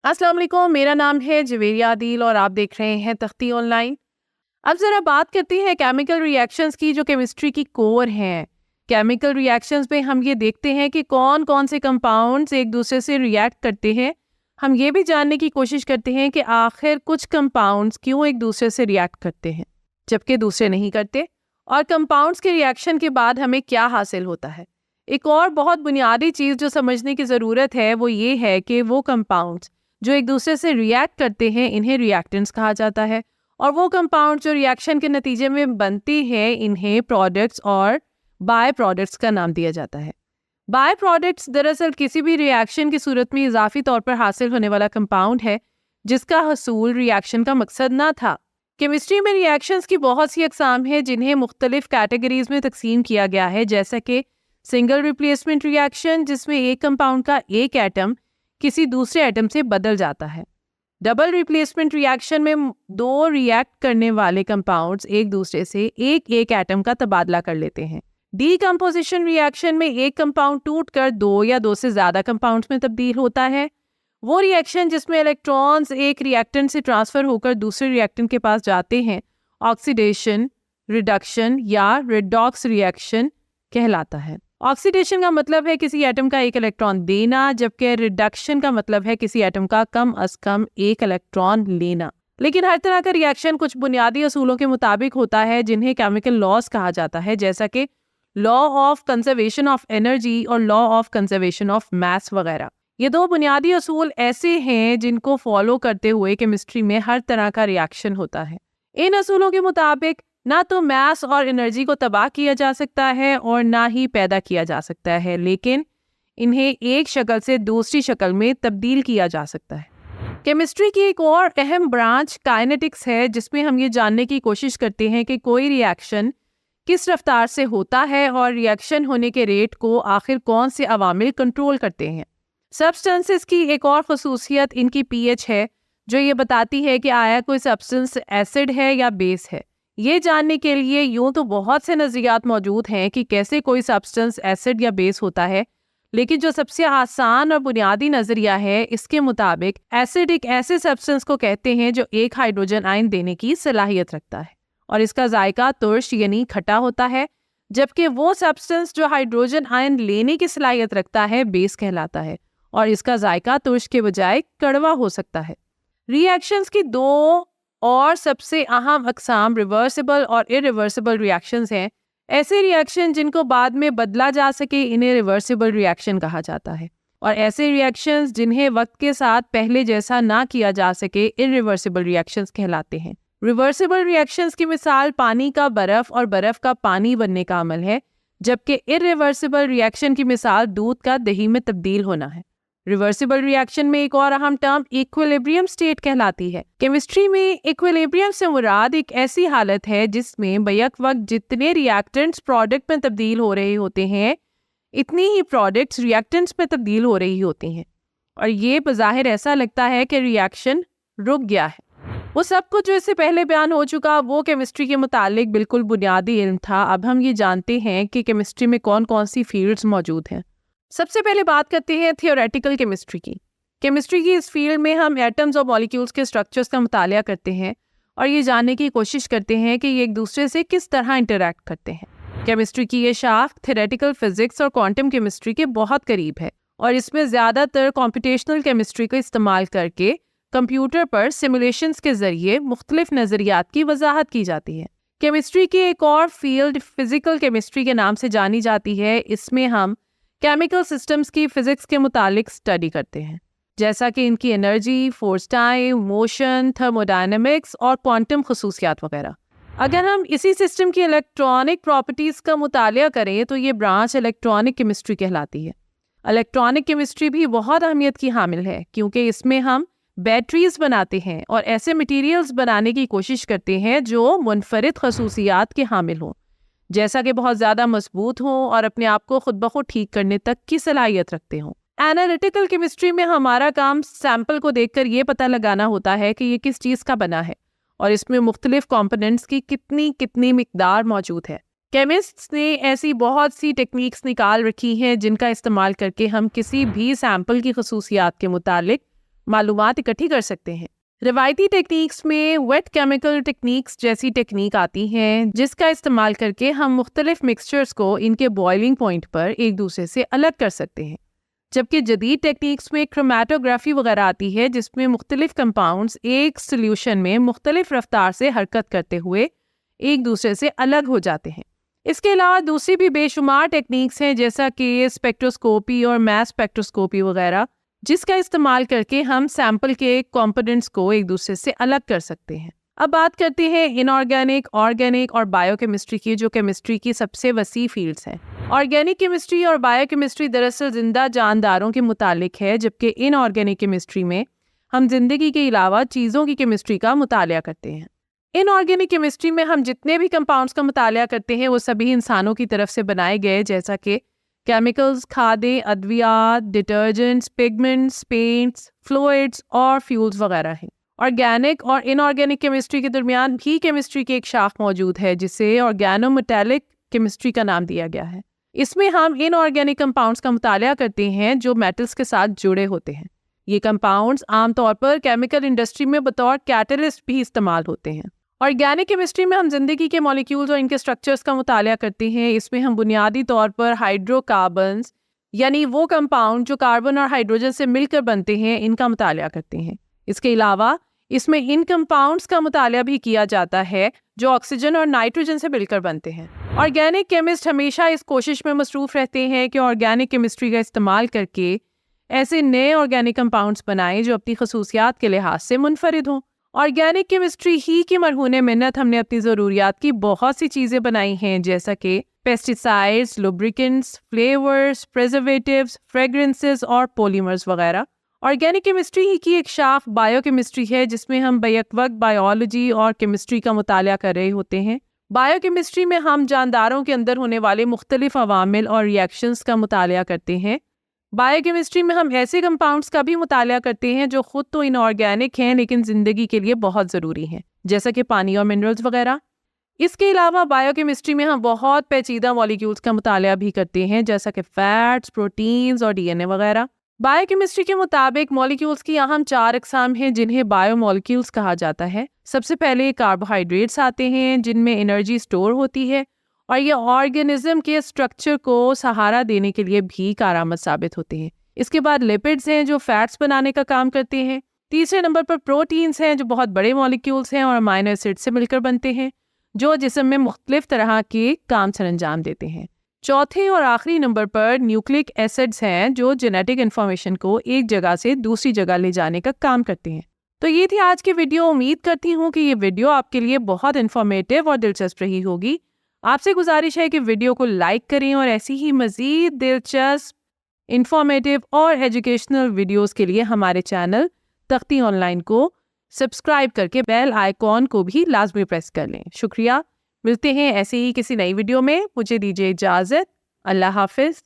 अस्सलाम वालेकुम, मेरा नाम है जवेरिया आदिल और आप देख रहे हैं तख्ती ऑनलाइन। अब ज़रा बात करते हैं केमिकल रिएक्शंस की जो केमिस्ट्री की कोर हैं। केमिकल रिएक्शंस में हम ये देखते हैं कि कौन कौन से कंपाउंड्स एक दूसरे से रिएक्ट करते हैं। हम ये भी जानने की कोशिश करते हैं कि आखिर कुछ कंपाउंड्स क्यों एक दूसरे से रिएक्ट करते हैं जबकि दूसरे नहीं करते, और कंपाउंड्स के रिएक्शन के बाद हमें क्या हासिल होता है। एक और बहुत बुनियादी चीज़ जो समझने की ज़रूरत है वो ये है कि वो कंपाउंड्स जो एक दूसरे से रिएक्ट करते हैं इन्हें रिएक्टेंट्स कहा जाता है, और वो कंपाउंड जो रिएक्शन के नतीजे में बनते हैं इन्हें प्रोडक्ट्स और बाय प्रोडक्ट्स का नाम दिया जाता है। बाय प्रोडक्ट्स दरअसल किसी भी रिएक्शन की सूरत में इजाफी तौर पर हासिल होने वाला कंपाउंड है जिसका हसूल रिएक्शन का मकसद ना था। केमिस्ट्री में रिएक्शंस की बहुत सी अकसाम है जिन्हें मुख्तलिफ कैटेगरीज में तकसीम किया गया है, जैसा कि सिंगल रिप्लेसमेंट रिएक्शन जिसमें एक कंपाउंड का एक एटम किसी दूसरे एटम से बदल जाता है। डबल रिप्लेसमेंट रिएक्शन में दो रिएक्ट करने वाले कंपाउंड्स एक दूसरे से एक एक एटम का तबादला कर लेते हैं। डीकम्पोजिशन रिएक्शन में एक कंपाउंड टूटकर दो या दो से ज्यादा कंपाउंड्स में तब्दील होता है। वो रिएक्शन जिसमें इलेक्ट्रॉन्स एक रिएक्टेंट से ट्रांसफर होकर दूसरे रिएक्टेंट के पास जाते हैं ऑक्सीडेशन, रिडक्शन या रेडॉक्स रिएक्शन कहलाता है। ऑक्सीडेशन का मतलब है किसी एटम का एक इलेक्ट्रॉन देना, जबकि रिडक्शन का मतलब है किसी एटम का कम अज कम एक इलेक्ट्रॉन लेना। लेकिन हर तरह का रिएक्शन कुछ बुनियादी असूलों के मुताबिक होता है जिन्हें केमिकल लॉज कहा जाता है, जैसा कि law of conservation of energy और law of conservation of mass वगैरह। ये दो बुनियादी असूल ऐसे हैं जिनको फॉलो करते हुए केमिस्ट्री में हर तरह का रिएक्शन होता है। इन असूलों के मुताबिक ना तो मास और एनर्जी को तबाह किया जा सकता है और ना ही पैदा किया जा सकता है, लेकिन इन्हें एक शक्ल से दूसरी शक्ल में तब्दील किया जा सकता है। केमिस्ट्री की एक और अहम ब्रांच काइनेटिक्स है, जिसमें हम ये जानने की कोशिश करते हैं कि कोई रिएक्शन किस रफ्तार से होता है और रिएक्शन होने के रेट को आखिर कौन से अवामिल कंट्रोल करते हैं। सब्सटेंसेस की एक और खसूसियत इनकी पीएच है, जो ये बताती है कि आया कोई सब्सटेंस एसिड है या बेस है। ये जानने के लिए यूं तो बहुत से नज़रियात मौजूद हैं कि कैसे कोई सब्सटेंस एसिड या बेस होता है, लेकिन जो सबसे आसान और बुनियादी नज़रिया है इसके मुताबिक एसिड एक ऐसे सब्सटेंस को कहते हैं जो एक हाइड्रोजन आयन देने की सलाहियत रखता है और इसका जायका तुर्श यानी खट्टा होता है, जबकि वो सब्सटेंस जो हाइड्रोजन आयन लेने की सलाहियत रखता है बेस कहलाता है और इसका जायका तुर्श के बजाय कड़वा हो सकता है। रिएक्शंस की दो और सबसे अहम अकसाम रिवर्सिबल और इरिवर्सिबल रिएक्शंस हैं। ऐसे रिएक्शन जिनको बाद में बदला जा सके इन्हें रिवर्सिबल रिएक्शन कहा जाता है, और ऐसे रिएक्शंस जिन्हें वक्त के साथ पहले जैसा ना किया जा सके इरिवर्सिबल रिएक्शंस कहलाते हैं। रिवर्सिबल रिएक्शंस की मिसाल पानी का बर्फ और बर्फ का पानी बनने का अमल है, जबकि इरिवर्सिबल रिएक्शन की मिसाल दूध का दही में तब्दील होना है। रिवर्सिबल रिएक्शन में एक और अहम टर्म इक्विलिब्रियम स्टेट कहलाती है। केमिस्ट्री में इक्विलिब्रियम से मुराद एक ऐसी हालत है जिसमें बैक वक्त जितने रिएक्टेंट्स प्रोडक्ट में तब्दील हो रहे होते हैं इतनी ही प्रोडक्ट्स रिएक्टेंट्स में तब्दील हो रही होती हैं, और ये बज़ाहिर ऐसा लगता है कि रिएक्शन रुक गया है। वो सब कुछ जो इससे पहले बयान हो चुका वो केमिस्ट्री के मुतालिक बिल्कुल बुनियादी इल्म था। अब हम ये जानते हैं कि केमिस्ट्री में कौन कौन सी फील्ड्स मौजूद हैं। सबसे पहले बात करते हैं थियोरेटिकल केमिस्ट्री की। केमिस्ट्री की इस फील्ड में हम एटम्स और मॉलिक्यूल्स के स्ट्रक्चर्स का मुतालिया करते हैं और ये जानने की कोशिश करते हैं कि ये एक दूसरे से किस तरह इंटरैक्ट करते हैं। केमिस्ट्री की ये शाख थियोरेटिकल फिजिक्स और क्वांटम केमिस्ट्री के बहुत करीब है और इसमें ज़्यादातर कंप्यूटेशनल केमिस्ट्री का इस्तेमाल करके कंप्यूटर पर सिमुलेशंस के ज़रिए मुख्तलिफ नज़रियात की वजाहत की जाती है। केमिस्ट्री की एक और फील्ड फिजिकल केमिस्ट्री के नाम से जानी जाती है। इसमें हम केमिकल सिस्टम्स की फिजिक्स के मुतालिक स्टडी करते हैं, जैसा कि इनकी energy, force time, motion, thermodynamics और क्वांटम खसूसियात वगैरह। अगर हम इसी सिस्टम की इलेक्ट्रॉनिक प्रॉपर्टीज़ का मुतालिया करें तो ये ब्रांच इलेक्ट्रॉनिक केमिस्ट्री कहलाती है। इलेक्ट्रॉनिक केमिस्ट्री भी बहुत अहमियत की हामिल है क्योंकि इसमें हम बैटरीज बनाते हैं और ऐसे मटेरियल्स बनाने की कोशिश करते हैं जो मुनफरिद खसूसियात के हामिल हों, जैसा कि बहुत ज़्यादा मजबूत हों और अपने आप को खुद ब खुद ठीक करने तक की सलाहियत रखते हों। एनालिटिकल केमिस्ट्री में हमारा काम सैंपल को देखकर ये पता लगाना होता है कि ये किस चीज़ का बना है और इसमें मुख्तलिफ कंपोनेंट्स की कितनी कितनी मिकदार मौजूद है। केमिस्ट्स ने ऐसी बहुत सी टेक्निक्स निकाल रखी हैं जिनका इस्तेमाल करके हम किसी भी सैंपल की खसूसियात के मुतालिक मालूमात इकट्ठी कर सकते हैं। रिवायती टेक्निक्स में वेट केमिकल टेक्निक्स जैसी टेक्निक आती हैं, जिसका इस्तेमाल करके हम मुख्तलिफ मिक्सचर्स को इनके बॉइलिंग पॉइंट पर एक दूसरे से अलग कर सकते हैं। जबकि जदीद टेक्निक्स में क्रोमैटोग्राफी वगैरह आती है, जिसमें मुख्तलिफ कंपाउंड्स एक सोल्यूशन में मुख्तलिफ रफ्तार से हरकत करते हुए एक दूसरे से अलग हो जाते हैं। इसके अलावा दूसरी भी बेशुमार टेक्निक्स हैं, जैसा कि स्पेक्ट्रोस्कोपी और मैस स्पेक्ट्रोस्कोपी वगैरह, जिसका इस्तेमाल करके हम सैंपल के कंपोनेंट्स को एक दूसरे से अलग कर सकते हैं। अब बात करते हैं इनऑर्गेनिक, ऑर्गेनिक और बायोकेमिस्ट्री की, जो केमिस्ट्री की सबसे वसी फील्ड्स हैं। ऑर्गेनिक केमिस्ट्री और बायोकेमिस्ट्री दरअसल जिंदा जानदारों के मुतालिक है, जबकि इनऑर्गेनिक केमिस्ट्री में हम जिंदगी के अलावा चीज़ों की केमिस्ट्री का मुतालिया करते हैं। इनऑर्गेनिक केमिस्ट्री में हम जितने भी कंपाउंड्स का मुतालिया करते हैं वो सभी इंसानों की तरफ से बनाए गए, जैसा कि केमिकल्स, खादें, अद्वियात, डिटर्जेंट्स, पिगमेंट्स, पेंट्स, फ्लूइड्स और फ्यूल्स वगैरह हैं। ऑर्गेनिक और इनऑर्गेनिक केमिस्ट्री के दरमियान भी केमिस्ट्री की एक शाख मौजूद है, जिसे ऑर्गेनोमेटालिक केमिस्ट्री का नाम दिया गया है। इसमें हम इनऑर्गेनिक कंपाउंड्स का मुतालिया करते हैं जो मेटल्स के साथ जुड़े होते हैं। ये कंपाउंड्स आमतौर पर केमिकल इंडस्ट्री में बतौर कैटलिस्ट भी इस्तेमाल होते हैं। ऑर्गेनिक केमिस्ट्री में हम जिंदगी के मॉलिक्यूल्स और इनके स्ट्रक्चर्स का मुतालिया करते हैं। इसमें हम बुनियादी तौर पर हाइड्रोकार्बन्स, यानी वो कंपाउंड जो कार्बन और हाइड्रोजन से मिलकर बनते हैं, इनका मुतालिया करते हैं। इसके अलावा इसमें इन कंपाउंड्स का मुतालिया भी किया जाता है जो ऑक्सीजन और नाइट्रोजन से मिलकर बनते हैं। ऑर्गेनिक केमिस्ट हमेशा इस कोशिश में मसरूफ़ रहते हैं कि ऑर्गेनिक केमिस्ट्री का इस्तेमाल करके ऐसे नए ऑर्गेनिक कंपाउंड्स बनाएं जो अपनी खसूसियात के लिहाज से मुनफरिद हों। ऑर्गेनिक केमिस्ट्री ही की मरहूने मिन्नत हमने अपनी ज़रूरियात की बहुत सी चीज़ें बनाई हैं, जैसा कि pesticides, lubricants, flavours, preservatives, fragrances और पॉलीमर्स वगैरह। ऑर्गेनिक केमिस्ट्री ही की एक शाख बायोकेमिस्ट्री है, जिसमें हम बैक वक्त बायोलॉजी और केमिस्ट्री का मुतालिया कर रहे होते हैं। बायोकेमिस्ट्री में हम जानदारों के अंदर होने वाले मुख्तलिफ अवामिल और रिएक्शंस का मुतालिया करते हैं। बायोकेमिस्ट्री में हम ऐसे कंपाउंड्स का भी मुतालिया करते हैं जो खुद तो इनऑर्गेनिक हैं लेकिन ज़िंदगी के लिए बहुत ज़रूरी हैं, जैसा कि पानी और मिनरल्स वगैरह। इसके अलावा बायोकेमिस्ट्री में हम बहुत पेचीदा मॉलिक्यूल्स का मुतालिया भी करते हैं, जैसा कि फैट्स, प्रोटीन्स और डीएनए वगैरह। बायोकेमिस्ट्री के मुताबिक मॉलिक्यूल्स की अहम 4 अक़साम हैं, जिन्हें बायोमॉलिक्यूल्स कहा जाता है। सबसे पहले कार्बोहाइड्रेट्स आते हैं, जिनमें एनर्जी स्टोर होती है और ये ऑर्गेनिज्म के स्ट्रक्चर को सहारा देने के लिए भी कारआमद साबित होते हैं। इसके बाद लिपिड्स हैं जो फैट्स बनाने का काम करते हैं। तीसरे नंबर पर प्रोटीन्स हैं जो बहुत बड़े मॉलिक्यूल्स हैं और अमाइनो एसिड से मिलकर बनते हैं, जो जिस्म में मुख्तलिफ तरह के काम सरअंजाम देते हैं। चौथे और आखिरी नंबर पर न्यूक्लिक एसिड्स हैं जो जेनेटिक इन्फॉर्मेशन को एक जगह से दूसरी जगह ले जाने का काम करते हैं। तो ये थी आज की वीडियो। उम्मीद करती हूँ कि ये वीडियो आपके लिए बहुत इन्फॉर्मेटिव और दिलचस्प रही होगी। आपसे गुजारिश है कि वीडियो को लाइक करें और ऐसी ही मज़ीद दिलचस्प, इन्फॉर्मेटिव और एजुकेशनल वीडियोस के लिए हमारे चैनल तख्ती ऑनलाइन को सब्सक्राइब करके बेल आइकॉन को भी लाजमी प्रेस कर लें। शुक्रिया। मिलते हैं ऐसे ही किसी नई वीडियो में। मुझे दीजिए इजाज़त। अल्लाह हाफिज़।